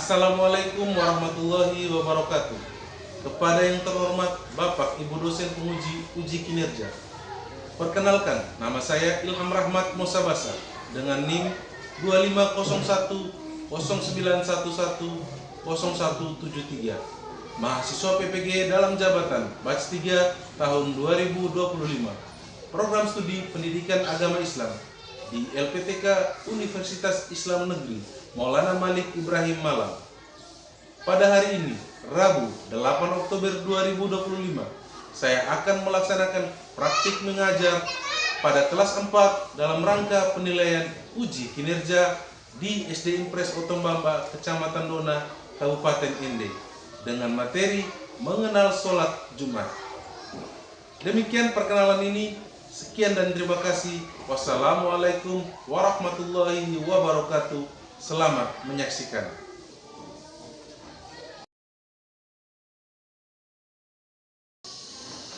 Assalamualaikum warahmatullahi wabarakatuh. Kepada yang terhormat Bapak Ibu dosen penguji uji kinerja. Perkenalkan, nama saya Ilham Rahmat Mosabasa dengan NIM 250119110173. Mahasiswa PPG dalam jabatan batch 3 tahun 2025. Program studi Pendidikan Agama Islam di LPTK Universitas Islam Negeri Maulana Malik Ibrahim Malang. Pada hari ini, Rabu 8 Oktober 2025, saya akan melaksanakan praktik mengajar pada kelas 4 dalam rangka penilaian uji kinerja di SD Impres Otombamba, Kecamatan Dona, Kabupaten Ende, dengan materi mengenal sholat Jumat. Demikian perkenalan ini. Sekian dan terima kasih. Wassalamualaikum warahmatullahi wabarakatuh. Selamat menyaksikan.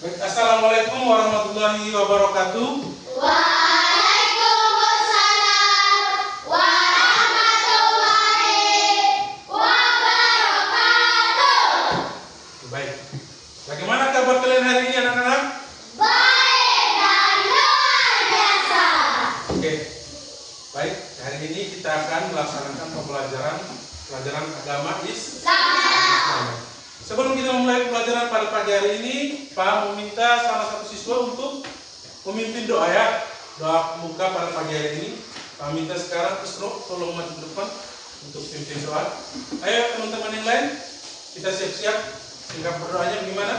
Baik, assalamualaikum warahmatullahi wabarakatuh. Waalaikumsalam warahmatullahi wabarakatuh. Baik, bagaimana kabar kalian hari ini anak-anak? Baik dan luar biasa. Oke, baik. Hari ini kita akan melaksanakan pelajaran agama Islam. Sebelum kita memulai pelajaran pada pagi hari ini, Pak meminta salah satu siswa untuk memimpin doa ya. Doa muka pada pagi hari ini. Pak minta sekarang Isro tolong maju ke depan untuk pimpin doa. Ayo teman-teman yang lain, kita siap-siap. Singkat berdoanya bagaimana?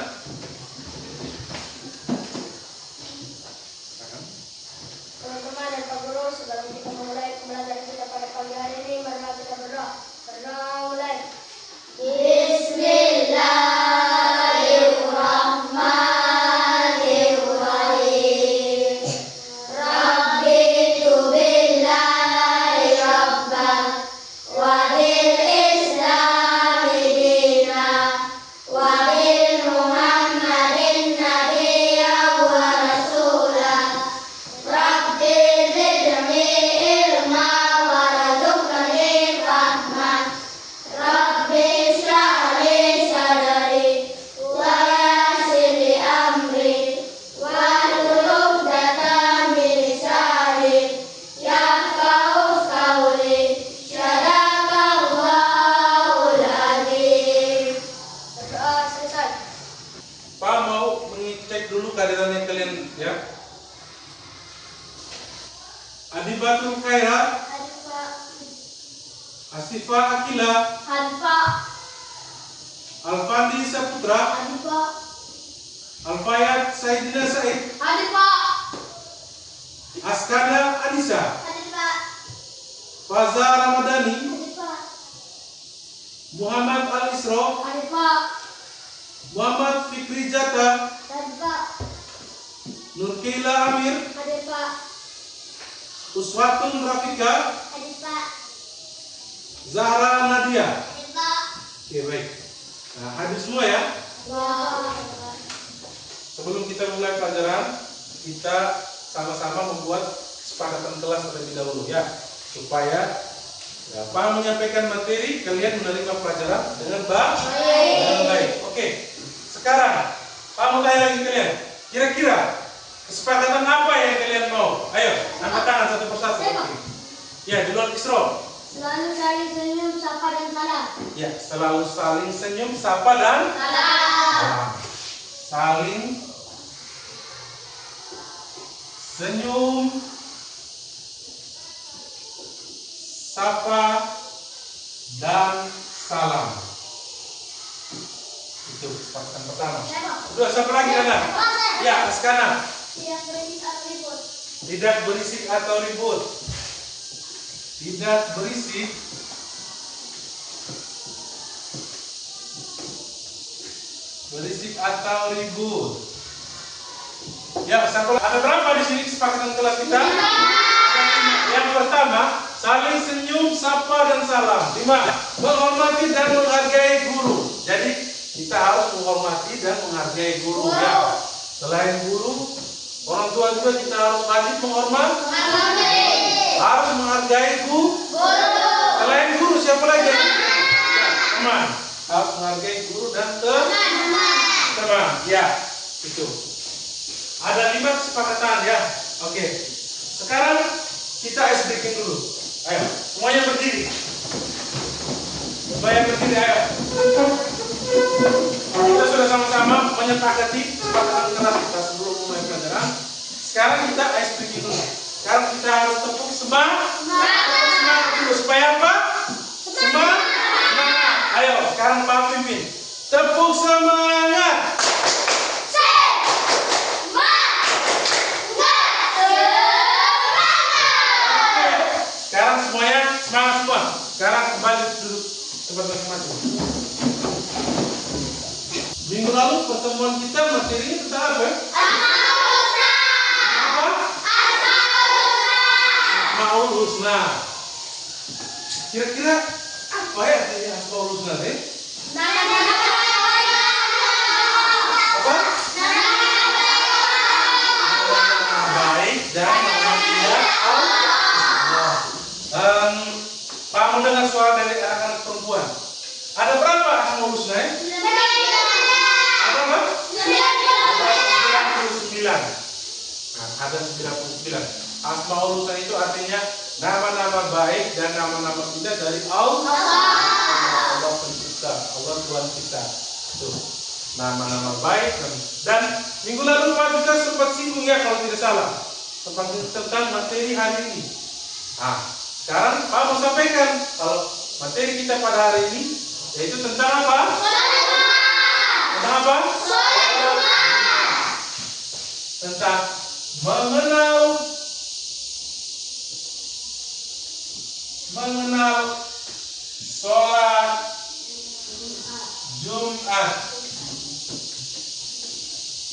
Teman-teman dan Pak Guru, sebelum kita memulai pembelajaran kita pada pagi hari ini, marilah kita berdoa. Berdoa mulai. Bismillahirrahmanirrahim. Raditu billahi rabban wa bil islami dinan wa bil muhammadin nabiyyan wa rasulan. Rabbi zidni ilma warzuqni fahman. Rabbi shrah li sadri wa yassir li amri wahlul 'uqdatam min lisani yafqahu qawli. Shadaqallahul azim. Berdoa selesai. Pak mau mengecek dulu kehadirannya kalian ya. Adibatul Khaira, Asifa Akila, Hanfa, Alfandi Saputra, Hanfa, Alfayat Saidina Said, Hanfa, Askanda Anissa, Hanfa, Faza Ramadhani, Hanfa, Muhammad Al Isro, Hanfa, Muhammad Fikri Jata, Hanfa, Nurkeila Amir, Hanfa, Uswatun Rafika, Hanfa, Zahra Nadia. Hanfa. Oke, baik. Nah, hadir semua ya. Wah. Sebelum kita mulai pelajaran, kita sama-sama membuat kesepakatan kelas terlebih dahulu ya, supaya Pak menyampaikan materi, kalian menerima pelajaran dengan baik. Oke, sekarang Pak mau tanya lagi kalian, kira-kira kesepakatan apa yang kalian mau? Ayo, angkat tangan satu persatu. Ya, duluan Isro. Selalu saling senyum, sapa dan salam. Ya, selalu saling senyum, sapa dan Salam. saling senyum, sapa dan salam. Itu kesepakatan pertama. Udah, siapa lagi anak? Ya, Askana. Tidak berisik atau ribut. Tidak berisik atau ribut. Tidak berisik atau ribut. Ya, siapa? Ada berapa di sini kesepakatan kelas kita? Yang pertama, saling senyum, sapa dan salam. 5. Menghormati dan menghargai guru. Jadi kita harus menghormati dan menghargai guru ya. Selain guru, orang tua juga kita harus wajib menghormati. Harus menghargai guru. Selain guru siapa lagi? Ya, teman. Harus menghargai guru dan teman. Ya, itu. Ada 5 kesepakatan ya. Oke. Sekarang kita ice breaking dulu. Ayo, semuanya berdiri. Semuanya berdiri, ayo. Kita sudah sama-sama menyepakati kesepakatan kelas kita sebelum mulai pelajaran. Sekarang kita ice breaking dulu. Sekarang kita harus tepuk semangat dulu. Supaya apa? Semangat. Ayo, sekarang Pak pimpin. Tepuk semangat. Sekarang semuanya semangat semua. Sekarang kembali duduk tempat masing-masing. Minggu lalu pertemuan kita materinya tentang apa? Asmaul Husna. Kira-kira apa ya artinya Asmaul Husna deh? Apa? Baik dan nama indah Allah. Pak mendengar suara dari anak-anak perempuan. Ada berapa Asmaul Husna? Ada berapa? 99. Nah, ada 99. Asmaul Husna itu artinya nama-nama baik dan nama-nama indah dari Allah. Allah pencipta, Allah Tuhan kita. Tuh, nama-nama baik dan minggu lalu Pak juga sempat singgung ya kalau tidak salah tentang materi hari ini. Nah, sekarang Pak mau sampaikan kalau materi kita pada hari ini yaitu tentang apa? Tentang apa? Tentang mengenal sholat Jumat.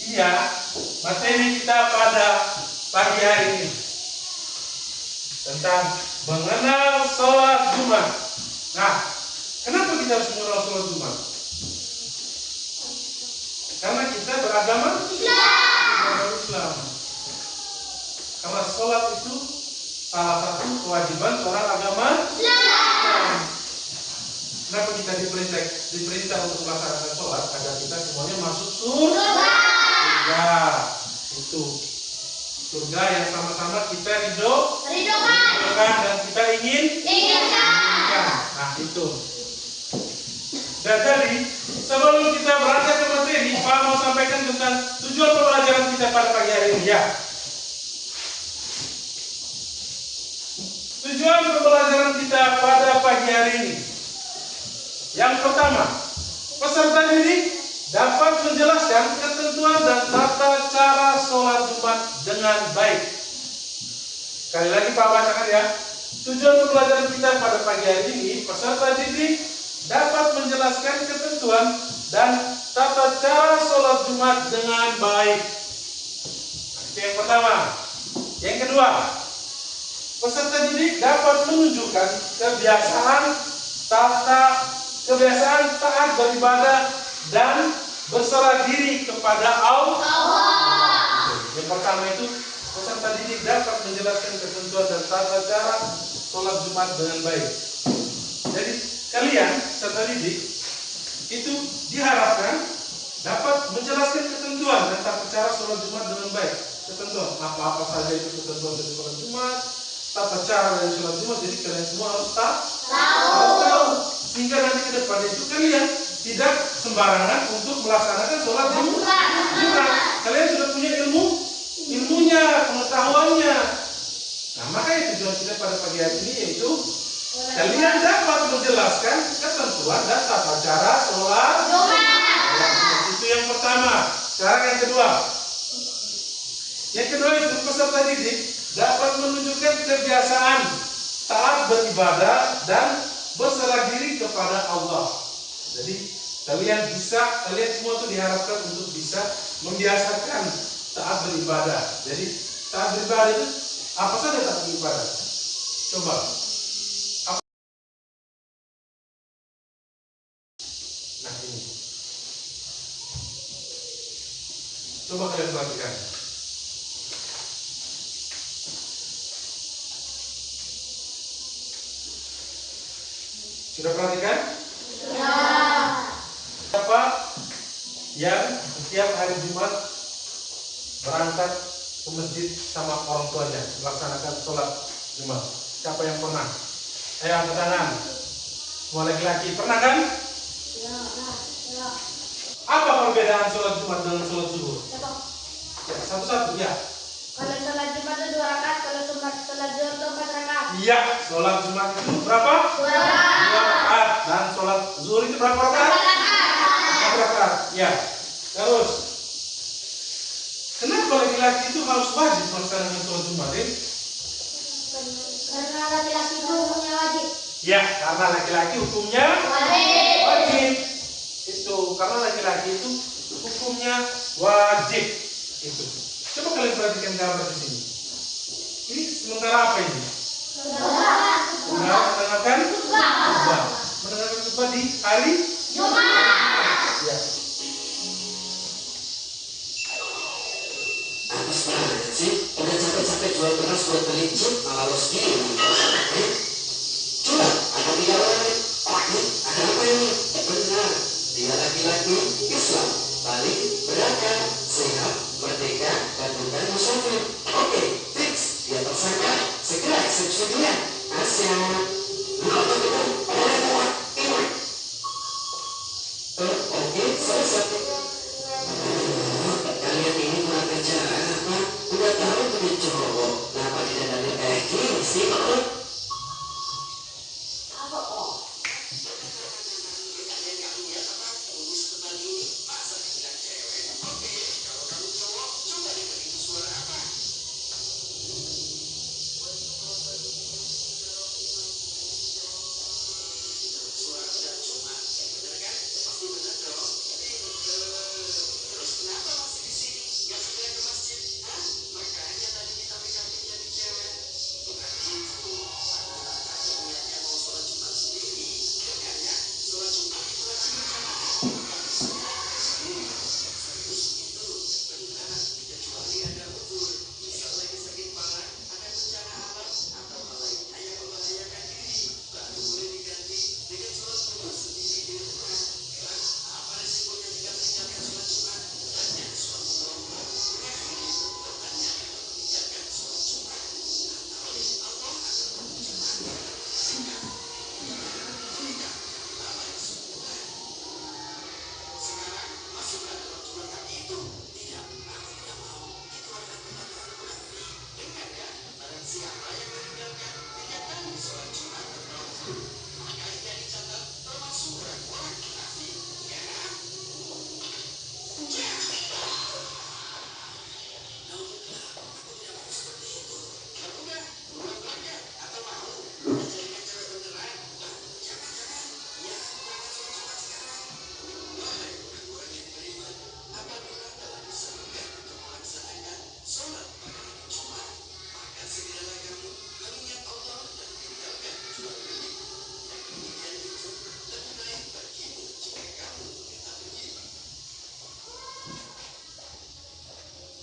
Iya, materi kita pada pagi hari ini tentang mengenal sholat Jumat. Nah, kenapa kita harus mengenal sholat Jumat? Karena kita beragama Islam. Karena sholat itu salah satu kewajiban orang agama Islam. Kenapa kita diperintah untuk melaksanakan sholat? Agar kita semuanya masuk surga. Itu surga yang sama-sama kita ridhokan dan kita inginkan. Nah itu. Dan jadi sebelum kita beranjak ke materi, Pak mau sampaikan tentang tujuan pembelajaran kita pada pagi hari ini ya. Tujuan pembelajaran kita pada pagi hari ini. Yang pertama, peserta didik dapat menjelaskan ketentuan dan tata cara sholat Jumat dengan baik. Sekali lagi Pak bacakan ya. Tujuan pembelajaran kita pada pagi hari ini, peserta didik dapat menjelaskan ketentuan dan tata cara sholat Jumat dengan baik. Itu yang pertama. Yang kedua, peserta didik dapat menunjukkan kebiasaan taat beribadah dan berserah diri kepada Allah. Yang pertama itu peserta didik dapat menjelaskan ketentuan dan tata cara sholat Jumat dengan baik. Jadi kalian peserta didik itu diharapkan dapat menjelaskan ketentuan dan tata cara sholat Jumat dengan baik. Ketentuan apa saja itu ketentuan dari sholat Jumat, tata cara dari sholat Jumat. Jadi kalian semua harus tahu. Sehingga nanti ke depan itu kalian tidak sembarangan untuk melaksanakan sholat Jumat. Kalian sudah punya ilmunya, pengetahuannya. Nah, makanya tujuan kita pada pagi hari ini yaitu kalian dapat menjelaskan ketentuan dan tata cara sholat Jumat. Itu yang pertama. Sekarang yang kedua. Yang kedua itu peserta didik dapat menunjukkan kebiasaan taat beribadah dan berserah diri kepada Allah. Jadi kalian semua itu diharapkan untuk bisa membiasakan taat beribadah. Jadi taat beribadah itu apa saja taat beribadah? Coba. Nah ini. Coba kalian perhatikan. Sudah perhatikan? Ya. berangkat ke masjid sama orang tuanya melaksanakan sholat Jumat? Siapa yang pernah? Ayo angkat tangan. Semua laki-laki pernah kan? Ya. Apa perbedaan sholat Jumat dengan sholat zuhur? Ya, satu-satu ya. Kalau sholat Jumat itu 2 rakaat, kalau sholat zuhur itu 4 rakaat. Iya, sholat Jumat itu berapa? 2 rakaat. 2 rakaat. Dan sholat zuhur itu berapa rakaat? 4 rakaat. 4 rakaat. Ya. Terus, kenapa laki-laki itu harus wajib melaksanakan sholat Jumat? Karena laki-laki itu hukumnya wajib. Ya, karena laki-laki hukumnya wajib. Itu karena laki-laki itu hukumnya wajib. Itu. Coba kalian perhatikan gambar di sini. Ini sementara apa ini? Mendengarkan khutbah. Mendengarkan khutbah di hari Jumat. Ya. Apa sebenarnya sih? Udah capek-capek jual beras buat beli chip, malah lo sendiri. Coba, apa tidak boleh? Ada apa ini? Benar, dia laki-laki Islam, balik, berakal, sehat, merdeka, dan bukan musafir. Oke, fix, dia tersangka, segera eksekusi dia. Asyik. Bukan begitu, boleh muat, iman. Oke, selesai. Kalian ini kurang kerjaan apa? Udah tahu punya cowok, kenapa tidak dari kayak gini sih?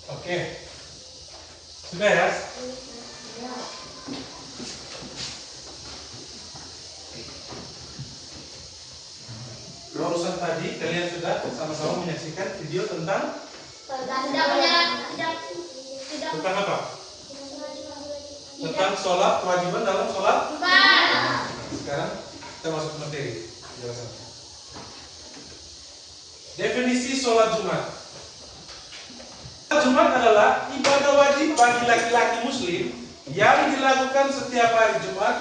Oke. Sudah ya? Barusan tadi kalian sudah sama-sama menyaksikan video tentang tentang apa? Tentang sholat, kewajiban dalam sholat. Sekarang kita masuk ke materi penjelasan. Definisi sholat Jumat. Sholat Jumat adalah ibadah wajib bagi laki-laki muslim yang dilakukan setiap hari Jumat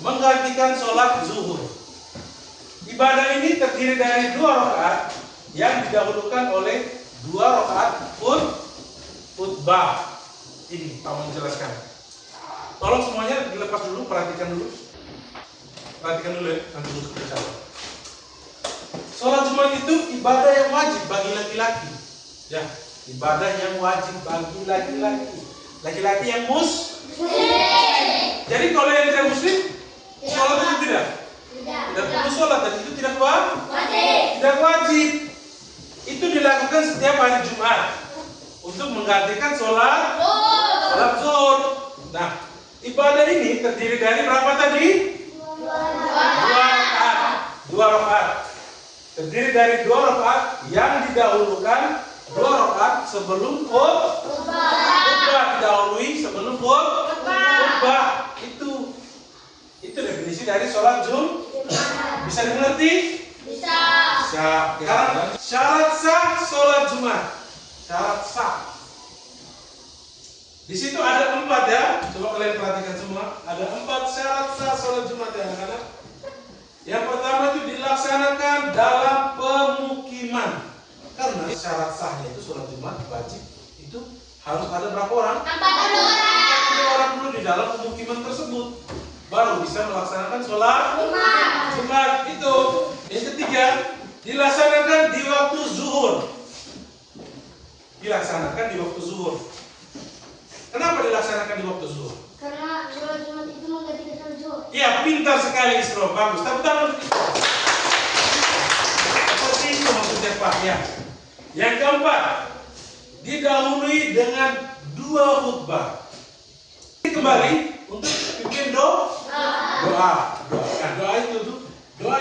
menggantikan sholat zuhur. Ibadah ini terdiri dari 2 rakaat yang didahulukan oleh 2 rakaat khutbah. Ini Pak menjelaskan. Tolong semuanya dilepas dulu, perhatikan dulu. Perhatikan dulu ya, nanti dulu bicara. Sholat Jumat itu ibadah yang wajib bagi laki-laki. Ya, ibadah yang wajib bagi laki-laki. Laki-laki yang muslim. Jadi kalau yang tidak muslim, sholat itu tidak. Tidak perlu sholat dan itu tidak wajib. Tidak wajib. Itu dilakukan setiap hari Jumat untuk menggantikan sholat zuhur. Nah, ibadah ini terdiri dari berapa tadi? 2 rakaat. 2 rakaat. Terdiri dari 2 rakaat yang didahulukan 2 rakaat sebelum khutbah. sholat Jumat. Bisa dimengerti? Bisa. Sekarang syarat sah sholat Jumat. Syarat sah. Di situ ada 4 ya. Coba kalian perhatikan semua. Ada 4 syarat sah sholat Jumat ya anak-anak. Yang pertama itu dilaksanakan dalam pemukiman. Karena syarat sahnya itu sholat Jumat wajib itu harus ada berapa orang? 40 orang. 40 orang dulu di dalam pemukiman tersebut. Baru bisa melaksanakan sholat Jumat itu. Yang ketiga, dilaksanakan di waktu zuhur. Dilaksanakan di waktu zuhur. Kenapa dilaksanakan di waktu zuhur? Karena sholat Jumat itu menggantikan sholat zuhur. Iya, pintar sekali Isro, bagus. Tepuk tangan. Seperti itu maksudnya Pak ya. Yang keempat, didahului dengan 2 khutbah. Kembali untuk pimpin doa. Nah, doa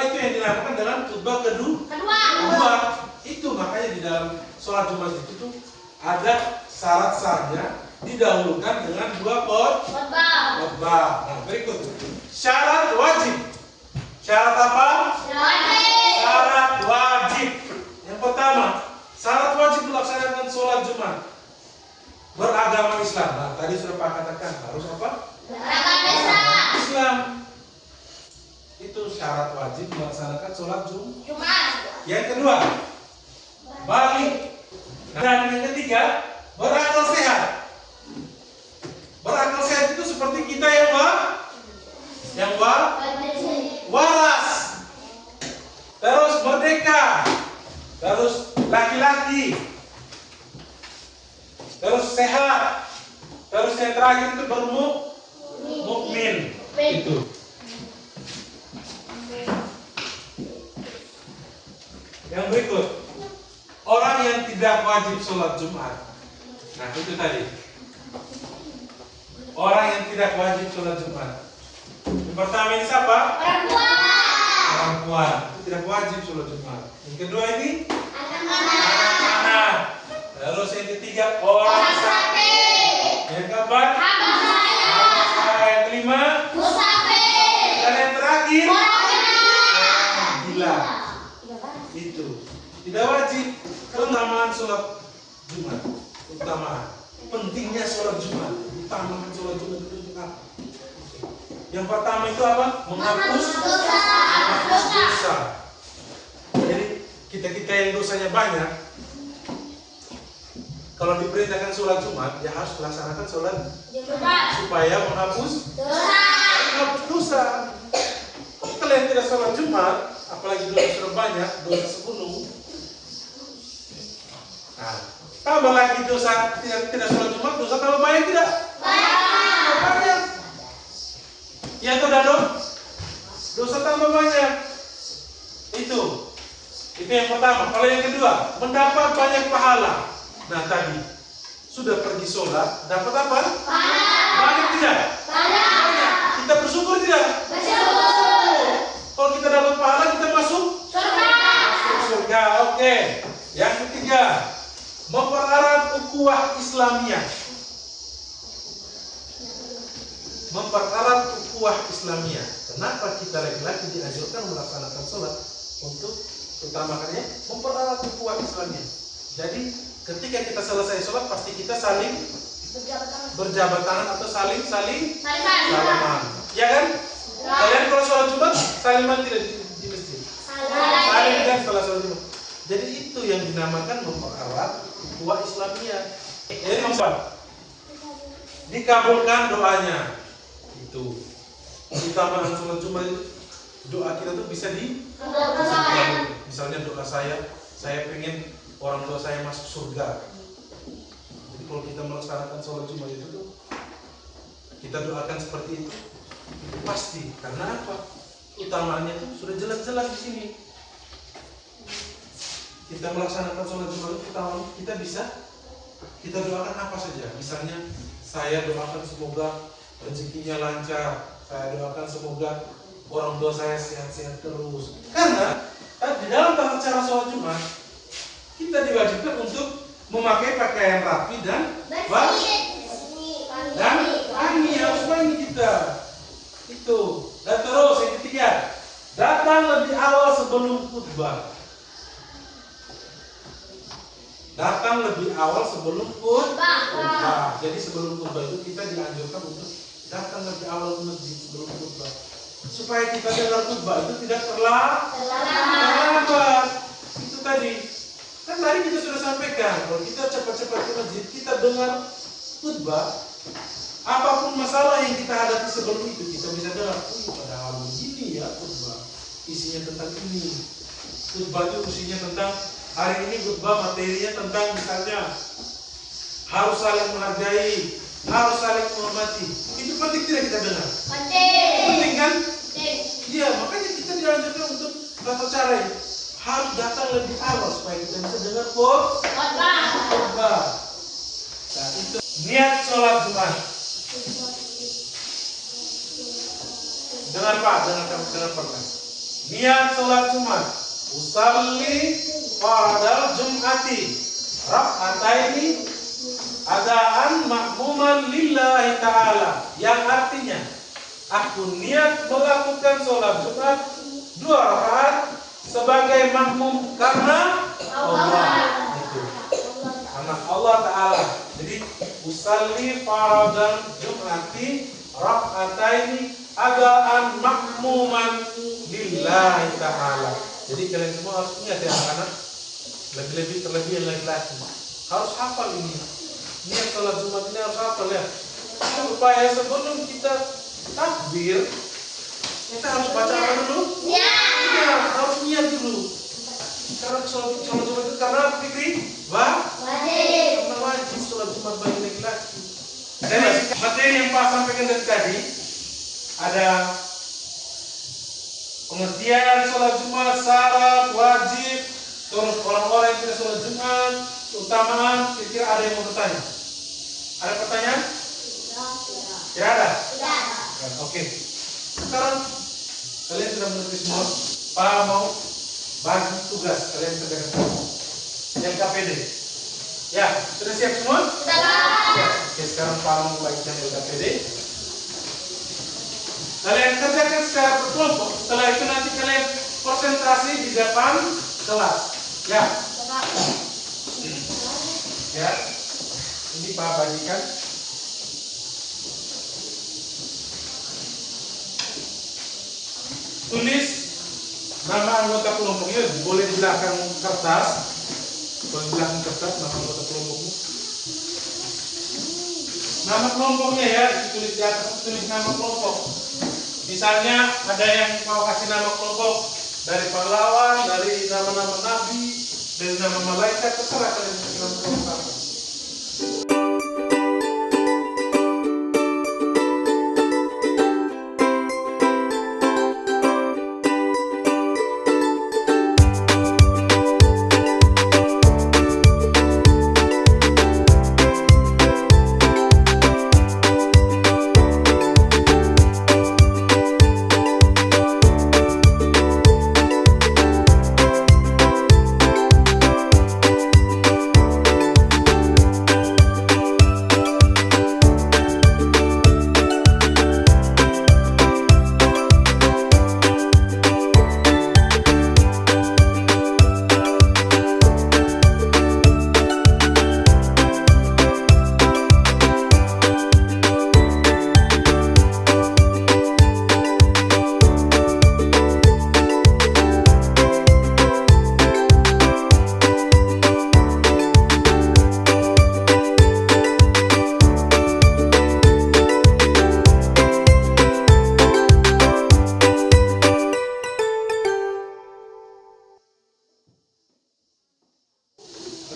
itu yang dinamakan dengan khutbah kedua. Itu makanya di dalam sholat Jumat itu tuh ada syarat sahnya didahulukan dengan 2 khutbah. Nah, berikut syarat wajib. Syarat apa? Syarat wajib. Yang pertama, syarat wajib melaksanakan sholat Jumat beragama Islam. Nah, tadi sudah Pak katakan harus apa? Islam. Itu syarat wajib melaksanakan sholat Jumat. Yang kedua, balik. Dan yang ketiga, berakal sehat. Berakal sehat itu seperti kita yang waras. Terus merdeka. Terus laki-laki. Terus sehat. Terus yang terakhir itu mukmin. Itu. Yang berikut, orang yang tidak wajib sholat Jumat. Nah, itu tadi. Orang yang tidak wajib sholat Jumat. Yang pertama ini siapa? Perempuan. Itu tidak wajib sholat Jumat. Yang kedua ini anak-anak. Terus yang ketiga orang sakit. Yang keempat yang kelima dan yang terakhir orang gila. Itu tidak wajib. Keutamaan sholat Jumat, utama pentingnya sholat Jumat, utamakan sholat Jumat itu apa? Yang pertama itu apa? Menghapus dosa. Jadi kita yang dosanya banyak, kalau diperintahkan sholat Jumat, ya harus melaksanakan sholat supaya menghapus dosa. Kalau kalian tidak sholat Jumat, apalagi dosa sudah banyak, dosa segunung. Nah, tambah lagi dosa tidak sholat Jumat, dosa tambah banyak tidak? Banyak. Ya itu dah dong. Dosa tambah banyak. Itu yang pertama. Kalau yang kedua, mendapat banyak pahala. Nah tadi sudah pergi sholat, dapat apa? Banyak tidak? Banyak. Kita bersyukur tidak? Bersyukur. Kalau kita dapat pahala, kita masuk surga. Oke. Yang ketiga, mempererat ukhuwah Islamiyah. Mempererat ukhuwah Islamiyah. Kenapa kita laki-laki dianjurkan melaksanakan sholat untuk utamakannya mempererat ukhuwah Islamiyah. Jadi ketika kita selesai sholat pasti kita saling berjabat tangan atau saling salaman. Ya kan? Kalian kalau sholat Jumat saliman tidak di masjid. Saling kan setelah sholat Jumat. Jadi itu yang dinamakan mempererat ukhuwah Islamiyah. Jadi maksud dikabulkan doanya. Itu utamakan sholat Jumat itu doa kita tuh bisa dikabulkan. Misalnya doa saya pengen orang tua saya masuk surga. Jadi kalau kita melaksanakan sholat Jumat itu tuh kita doakan seperti itu pasti. Karena apa? Utamaannya itu sudah jelas-jelas di sini. Kita melaksanakan sholat Jumat itu kita bisa kita doakan apa saja. Misalnya saya doakan semoga rezekinya lancar. Saya doakan semoga orang tua saya sehat-sehat terus. Karena di dalam tata cara sholat Jumat kita diwajibkan untuk memakai pakaian rapi dan wangi, harus wangi kita. Itu. Dan terus yang ketiga, datang lebih awal sebelum khutbah. Datang lebih awal sebelum khutbah. Jadi sebelum khutbah itu kita dianjurkan untuk datang lebih awal ke masjid sebelum khutbah, supaya kita dengar khutbah itu tidak terlambat. Itu tadi. Kan tadi kita sudah sampaikan, kalau kita cepat-cepat ke masjid, kita dengar khutbah, apapun masalah yang kita hadapi sebelum itu, kita bisa dengar, padahal begini ya khutbah, isinya tentang ini. Khutbah itu isinya tentang, hari ini khutbah materinya tentang misalnya, harus saling menghargai, harus saling menghormati. Itu penting tidak kita dengar? Penting kan? Iya, makanya kita dianjurkan untuk tata cara ini harus datang lebih awal supaya kita bisa dengar khutbah. Nah, itu niat sholat Jumat. Dengar Pak, dengar Pak. Niat sholat Jumat. Usalli faradal Jum'ati rak'ataini adaan makmuman lillahi ta'ala, yang artinya aku niat melakukan sholat Jumat 2 rakaat sebagai makmum karena Allah. Itu. Karena Allah Ta'ala. Jadi usalli faradal Jum'ati rak'ataini adaan makmuman lillahi ta'ala. Jadi kalian semua harus ingat ya anak-anak, terlebih yang laki-laki harus hafal ini. Niat sholat Jumat ini harus hafal ya, supaya sebelum kita takbir kita harus baca apa dulu? Iya, harus niat dulu. Karena sholat Jumat itu karena fikri wajib. Karena wajib sholat Jumat bagi laki-laki. Jadi materi yang Pak sampaikan dari tadi ada pengertian sholat Jumat, syarat, wajib, terus orang-orang yang tidak sholat Jumat, keutamaan. Kira-kira ada yang mau bertanya? Ada pertanyaan? Tidak ada? Tidak. Oke. Sekarang kalian sudah mengerti semua. Pak mau bagi tugas kalian kerjakan yang KPD. Ya, sudah siap semua? Sudah. Ya. Oke, sekarang Pak mau bagikan yang KPD. Kalian kerjakan secara berkelompok. Setelah itu nanti kalian konsentrasi di depan kelas. Ya. Ya. Ini Pak bagikan. Tulis nama anggota kelompoknya, boleh di belakang kertas. Boleh di belakang kertas nama anggota kelompokmu. Nama kelompoknya ya, ditulis di atas, tulis nama kelompok. Misalnya ada yang mau kasih nama kelompok dari pahlawan, dari nama-nama nabi, dari nama malaikat, terserah kalian kasih nama kelompok apa.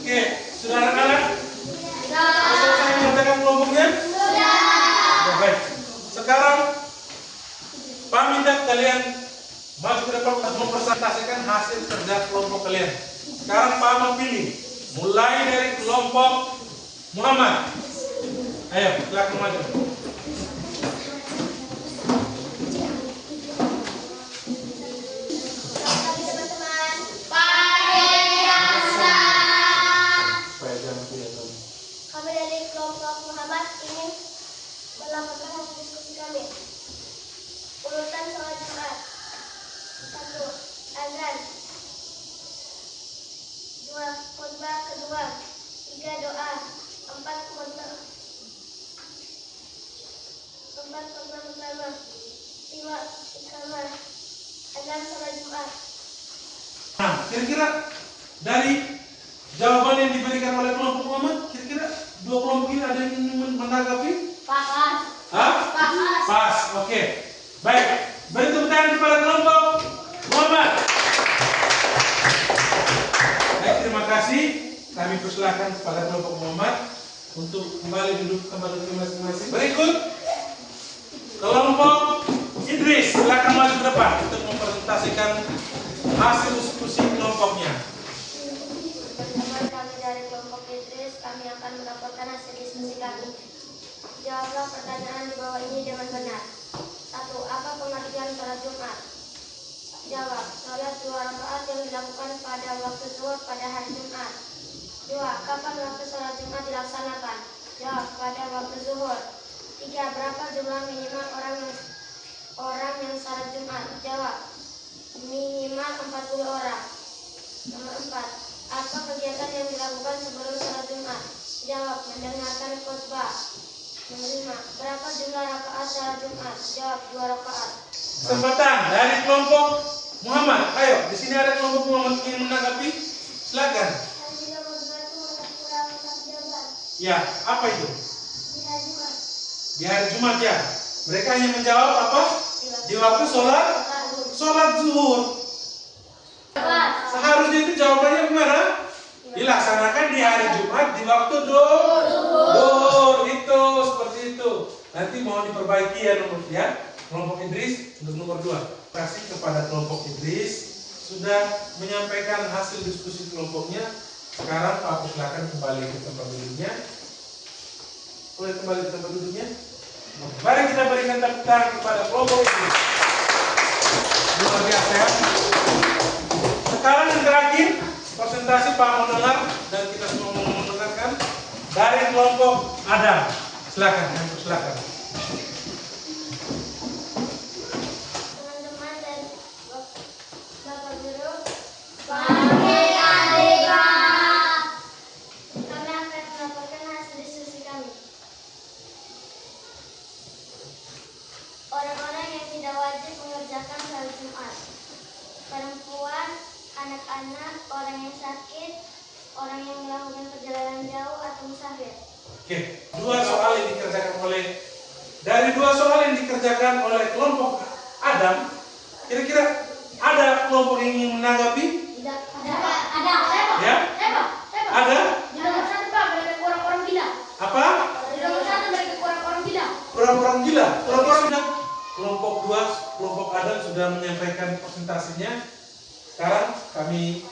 Oke, sudah anak-anak? Sudah. Selesai mengerjakan kelompoknya? Sudah. Baik. Sekarang Pak minta kalian maju ke depan untuk mempresentasikan hasil kerja kelompok kalian. Sekarang Pak mau pilih, mulai dari kelompok Muhammad. Ayo, silakan maju. 1. Azan. 2. Khutbah kedua. 3. Doa. 4. Khutbah pertama. 5. Iqamah. Azan salat Jumat. Nah, kira-kira dari jawaban yang diberikan oleh kelompok Muhammad, kira-kira dua kelompok ini ada yang ingin menanggapi? Pas. Hah? Pas. Pas, oke. Baik, beri tepuk tangan kepada kelompok Muhammad. Baik, terima kasih. Kami persilakan kepada kelompok Muhammad untuk kembali duduk tempat duduk masing-masing. Berikut kelompok Idris, silakan maju ke depan untuk mempresentasikan hasil diskusi kelompoknya. Teman-teman kami dari kelompok Idris, kami akan melaporkan hasil diskusi kami. Jawablah pertanyaan di bawah ini dengan benar. 1. Apa pengertian sholat Jumat? Jawab, sholat 2 rakaat yang dilakukan pada waktu zuhur pada hari Jumat. 2. Kapan waktu sholat Jumat dilaksanakan? Jawab, pada waktu zuhur. 3. Berapa jumlah minimal orang yang sholat Jumat? Jawab, minimal 40 orang. Nomor 4. Apa kegiatan yang dilakukan sebelum sholat Jumat? Jawab, mendengarkan khutbah. Nomor 5. Berapa jumlah rakaat sholat Jumat? Jawab, 2 rakaat. Kesempatan dari kelompok Muhammad. Ayo, di sini ada kelompok Muhammad ingin menanggapi. Silakan. Ya, apa itu? Di hari Jumat ya. Mereka hanya menjawab apa? Di waktu sholat zuhur. Seharusnya itu jawabannya gimana? Dilaksanakan di hari Jumat di waktu duhur. Itu seperti itu. Nanti mau diperbaiki ya kelompok Idris untuk nomor 2. Terima kasih kepada kelompok Idris sudah menyampaikan hasil diskusi kelompoknya. Sekarang Pak Aku silakan kembali ke tempat duduknya. Boleh kembali ke tempat duduknya? Mari kita berikan tepuk tangan kepada kelompok Idris. Luar biasa ya. Sekarang yang terakhir, presentasi Pak mau dengar dan kita semua mau mendengarkan dari kelompok Adam. Silakan, silakan. Teman-teman dan Bapak Guru, kami akan melaporkan hasil diskusi kami. Orang-orang yang tidak wajib mengerjakan sholat Jumat: perempuan, anak-anak, orang yang sakit, orang yang melakukan perjalanan jauh atau musafir. Oke, dari dua soal yang dikerjakan oleh kelompok Adam, kira-kira ada kelompok yang ingin menanggapi? Tidak, ada. Ya? Ada? Di nomor 1 Pak, mereka orang-orang gila. Apa? Di nomor 1 mereka orang-orang gila. Orang-orang gila. Kelompok 2, kelompok Adam sudah menyampaikan presentasinya. Sekarang kami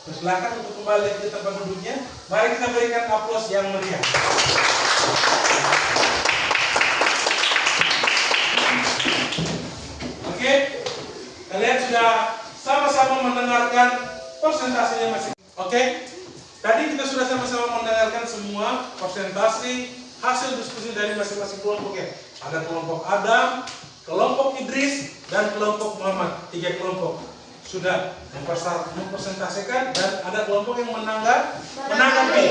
persilakan untuk kembali ke tempat duduknya. Mari kita berikan aplaus yang meriah. Oke, kalian sudah sama-sama mendengarkan presentasinya masing. Oke, tadi kita sudah sama-sama mendengarkan semua presentasi hasil diskusi dari masing-masing kelompok ya. Ada kelompok Adam, kelompok Idris, dan kelompok Muhammad. 3 kelompok sudah mempresentasikan dan ada kelompok yang menanggapi.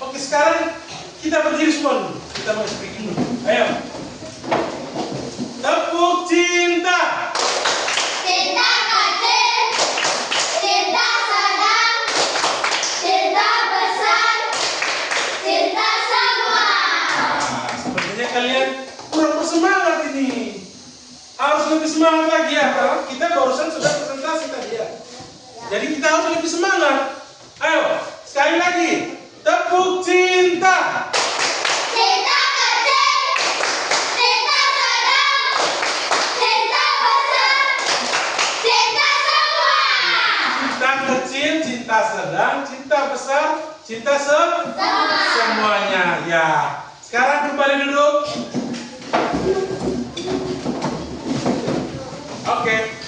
Oke, sekarang kita berdiri semua dulu. Kita mau speaking dulu. Ayo. Tepuk cinta. Cinta kecil, cinta sedang, cinta besar, cinta semua. Nah, sepertinya kalian kurang bersemangat ini. Harus lebih semangat lagi ya, karena kita barusan sudah presentasi tadi ya. Jadi kita harus lebih semangat. Ayo, sekali lagi. Tepuk cinta. Cinta kecil, cinta sedang, cinta besar, cinta semua. Cinta kecil, cinta sedang, cinta besar, cinta semuanya. Ya. Sekarang kembali duduk. Oke.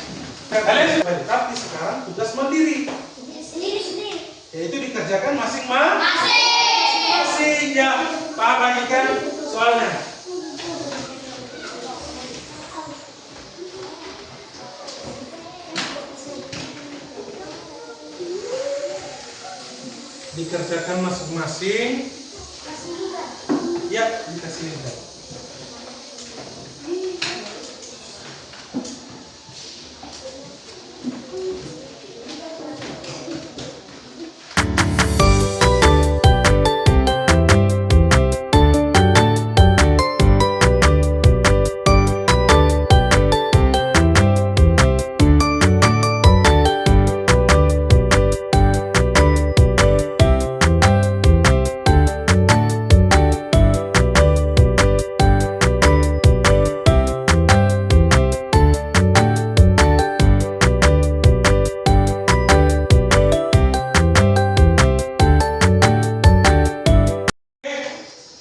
Kalian sudah, tapi sekarang tugas mandiri. Sendiri. Yaitu dikerjakan masing-masing. Ya, Pak bagikan soalnya. dikerjakan masing-masing. Ya, dikasih link.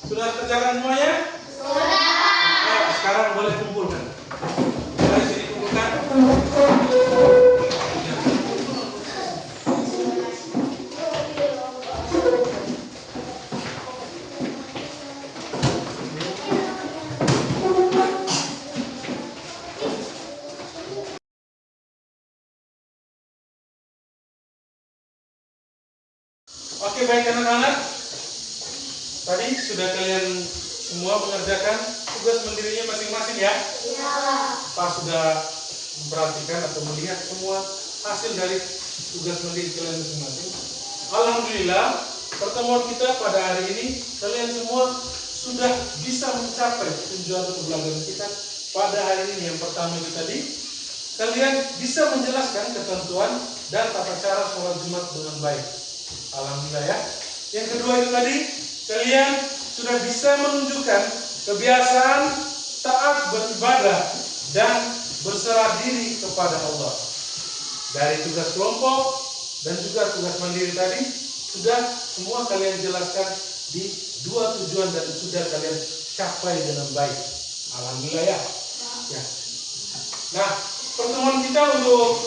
Sudah kerjakan semuanya? Sudah. Sekarang boleh kumpulkan. Mari sini kumpulkan. Oke, baik anak-anak. Tadi sudah kalian semua mengerjakan tugas mandirinya masing-masing ya? Iya. Pak sudah memperhatikan atau melihat semua hasil dari tugas mandiri kalian masing-masing. Alhamdulillah, pertemuan kita pada hari ini kalian semua sudah bisa mencapai tujuan pembelajaran kita pada hari ini. Yang pertama itu tadi, kalian bisa menjelaskan ketentuan dan tata cara sholat Jumat dengan baik. Alhamdulillah ya. Yang kedua itu tadi, kalian sudah bisa menunjukkan kebiasaan taat beribadah dan berserah diri kepada Allah. Dari tugas kelompok dan juga tugas mandiri tadi sudah semua kalian jelaskan di dua tujuan dan sudah kalian capai dengan baik. Alhamdulillah ya. Nah, pertemuan kita untuk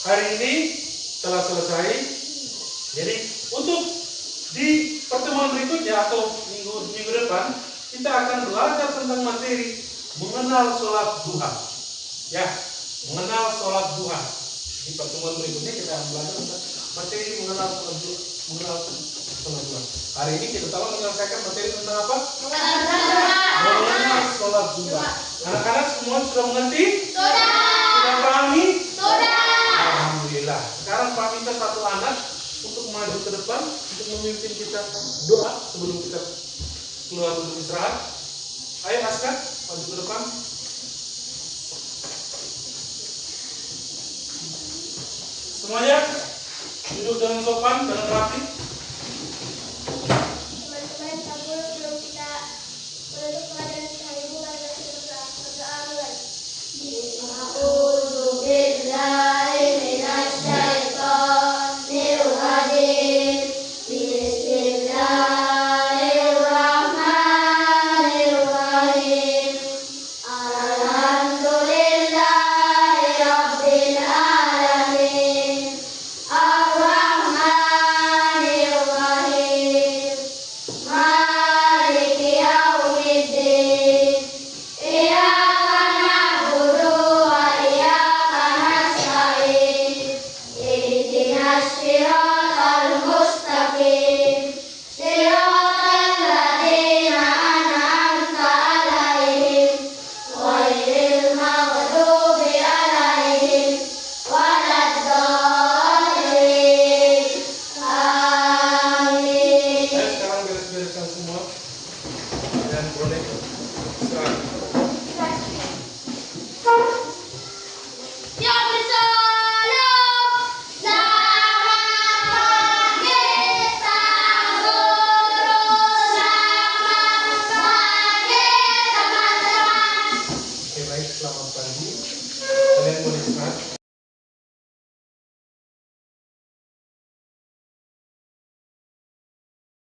hari ini telah selesai. Jadi untuk di pertemuan berikutnya atau minggu depan kita akan belajar tentang materi mengenal sholat duha. Ya, mengenal sholat duha. Di pertemuan berikutnya kita akan belajar tentang materi mengenal sholat duha. Hari ini kita telah menyelesaikan materi tentang apa? Mengenal sholat duha. Anak-anak semua sudah mengerti? Sudah. Sudah pahami? Sudah. Alhamdulillah. Sekarang Pak minta satu anak untuk maju ke depan untuk memimpin kita doa sebelum kita keluar untuk istirahat. Ayo Askar, maju ke depan. Semuanya duduk dengan sopan, dengan rapi. Teman-teman, sebelum kita menutup pelajaran kita hari ini, mari kita berdoa mulai. A'udzubillahi minasyaitonir rajim. Bismillahirrahmanirrahim. Alhamdulillahirabbil alamin. Ar-Rahmanir-Rahim. Maliki yaumiddin. Iyyaka na'budu wa iyyaka nasta'in. Ihdinas siratal mustaqim. Siratal ladzina an'amta 'alaihim ghairil maghdubi 'alaihim waladdallin. Amin. Sekarang beres-bereskan semua dan boleh istirahat.